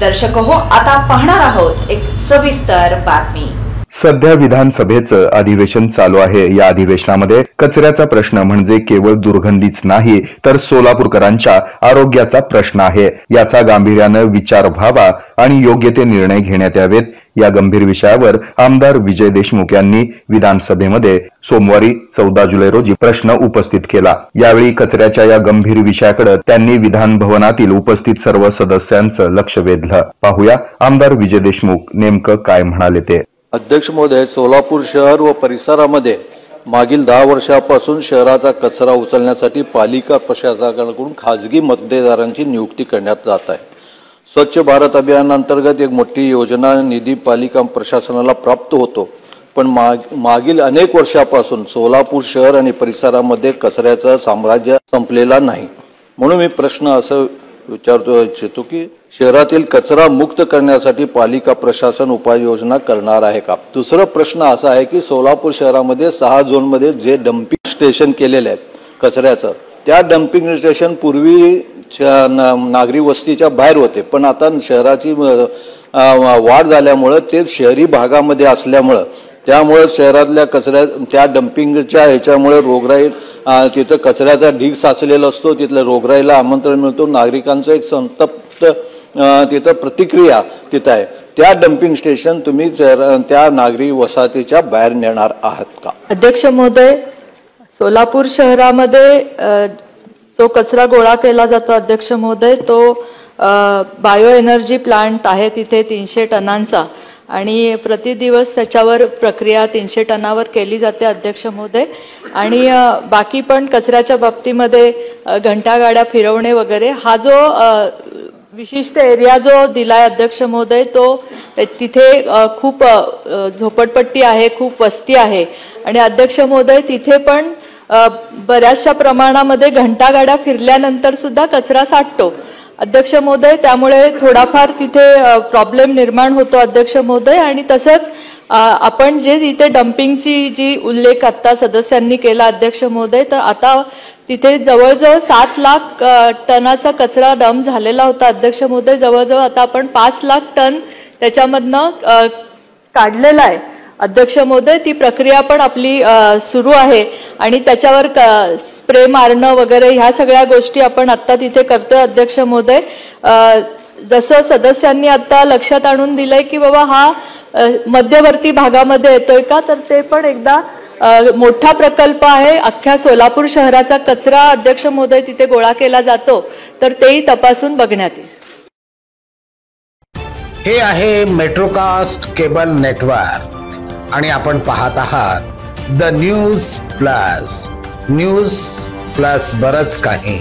दर्शक हो, आता पाहणार आहोत एक सविस्तर बातमी। सध्या विधानसभेचं अधिवेशन चालू आहे। या अधिवेशनामध्ये कचऱ्याचा प्रश्न म्हणजे केवळ दुर्गंधीच नाही तर सोलापूरकरांच्या आरोग्याचा प्रश्न आहे। याचा गांभीर्याने विचार व्हावा आणि योग्य ते निर्णय घेण्यात यावेत। या गंभीर विषयावर आमदार विजय देशमुख यांनी विधानसभेमध्ये सोमवारी 14 जुलै रोजी प्रश्न उपस्थित केला। यावेळी कचऱ्याच्या या गंभीर विषयाकडे त्यांनी विधान भवनातील उपस्थित सर्व सदस्यांचं लक्ष वेधलं। पाहूया आमदार विजय देशमुख नेमकं काय म्हणाले ते। अध्यक्ष महोदय, सोलापूर शहर व परिसरामध्ये मागील 10 वर्षापासून शहराचा कचरा उचलण्यासाठी पालिका प्रशासनाकडून खाजगी मदतदारांची नियुक्ती करण्यात जात आहे। स्वच्छ भारत अभियानांतर्गत एक मोठी योजना निधी पालिका प्रशासनाला प्राप्त होतो, पण मागील अनेक वर्षापासून सोलापूर शहर आणि परिसरामध्ये कचऱ्याचं साम्राज्य संपलेला नाही। म्हणून मी प्रश्न असं विचारतो इच्छितो की शहरातील कचरा मुक्त करण्यासाठी पालिका प्रशासन उपाययोजना करणार आहे का। दुसरा प्रश्न असा आहे की सोलापूर शहरामध्ये 6 झोनमध्ये जे डंपिंग स्टेशन केलेले आहेत कचऱ्याचं, त्या डंपिंग स्टेशन पूर्वी नागरी वस्तीच्या बाहेर होते, पण आता शहराची वाढ झाल्यामुळे ते शहरी भागामध्ये असल्यामुळे त्यामुळे शहरातल्या कचऱ्या त्या डंपिंगच्या ह्याच्यामुळे रोगराई तिथं कचऱ्याचा ढीग साचलेला असतो, तिथल्या रोगराईला आमंत्रण मिळतो। नागरिकांचं एक संतप्त तिथं प्रतिक्रिया तिथं आहे। त्या डंपिंग स्टेशन तुम्ही त्या नागरी वसाहतीच्या बाहेर नेणार आहात का? अध्यक्ष महोदय, सोलापूर शहरामध्ये जो कचरा गोळा केला जातो अध्यक्ष महोदय, तो बायो एनर्जी प्लांट आहे तिथे 300 टनांचा, आणि प्रतिदिवस त्याच्यावर प्रक्रिया 300 टनावर केली जाते अध्यक्ष महोदय। आणि बाकी पण कचऱ्याच्या बाबतीमध्ये घंटागाड्या फिरवणे वगैरे हा जो विशिष्ट एरिया जो दिलाय अध्यक्ष महोदय, तो तिथे खूप झोपडपट्टी आहे, खूप वस्ती आहे, आणि अध्यक्ष महोदय तिथे पण बऱ्याचशा प्रमाणामध्ये घंटागाड्या फिरल्यानंतर सुद्धा कचरा साठतो अध्यक्ष महोदय। त्यामुळे थोडाफार तिथे प्रॉब्लेम निर्माण होतो अध्यक्ष महोदय। आणि तसंच आपण जे इथे डंपिंगची जी उल्लेख आता सदस्यांनी केला अध्यक्ष महोदय, तर आता तिथे जवळजवळ 7 लाख टनाचा कचरा डंप झालेला होता अध्यक्ष महोदय। जवळजवळ आता आपण 5 लाख टन त्याच्यामधनं काढलेला आहे अध्यक्ष महोदय। ती प्रक्रिया पण आपली सुरू आहे आणि त्याच्यावर स्प्रे मारणं वगैरे ह्या सगळ्या गोष्टी आपण आता तिथे करतोय अध्यक्ष महोदय। जसं सदस्यांनी आता लक्षात आणून दिलंय की बाबा हा मध्यवर्ती भागामध्ये येतोय का, तर ते पण एकदा मोठा प्रकल्प आहे। अख्ख्या सोलापूर शहराचा कचरा अध्यक्ष महोदय तिथे गोळा केला जातो, तर तेही तपासून बघण्यात येईल। हे आहे मेट्रोकास्ट केबल नेटवर्क आणि आपण पाहत आहात द न्यूज प्लस बरच काही।